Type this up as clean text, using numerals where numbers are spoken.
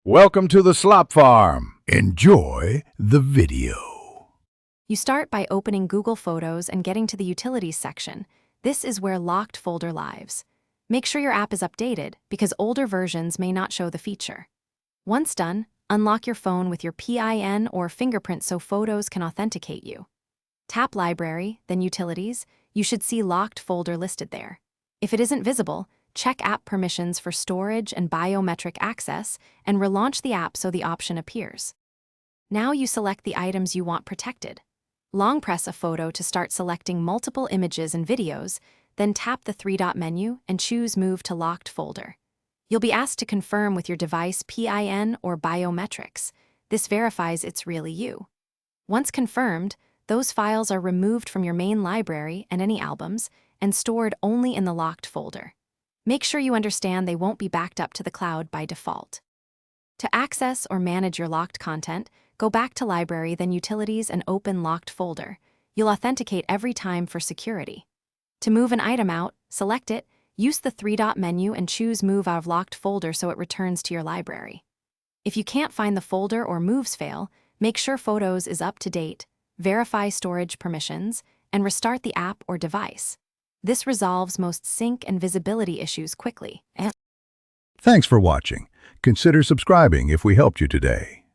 Welcome to the Slop Farm. Enjoy the video. You start by opening Google Photos and getting to the Utilities section. This is where Locked Folder lives. Make sure your app is updated because older versions may not show the feature. Once done, unlock your phone with your PIN or fingerprint so Photos can authenticate you. Tap Library, then Utilities. You should see Locked Folder listed there. If it isn't visible, check app permissions for storage and biometric access and relaunch the app so the option appears. Now you select the items you want protected. Long press a photo to start selecting multiple images and videos, then tap the three-dot menu and choose Move to Locked Folder. You'll be asked to confirm with your device PIN or biometrics. This verifies it's really you. Once confirmed, those files are removed from your main library and any albums and stored only in the locked folder. Make sure you understand they won't be backed up to the cloud by default. To access or manage your locked content, go back to Library, then Utilities, and open Locked Folder. You'll authenticate every time for security. To move an item out, select it, use the three-dot menu and choose Move out of Locked Folder so it returns to your library. If you can't find the folder or moves fail, make sure Photos is up to date, verify storage permissions, and restart the app or device. This resolves most sync and visibility issues quickly. Thanks for watching. Consider subscribing if we helped you today.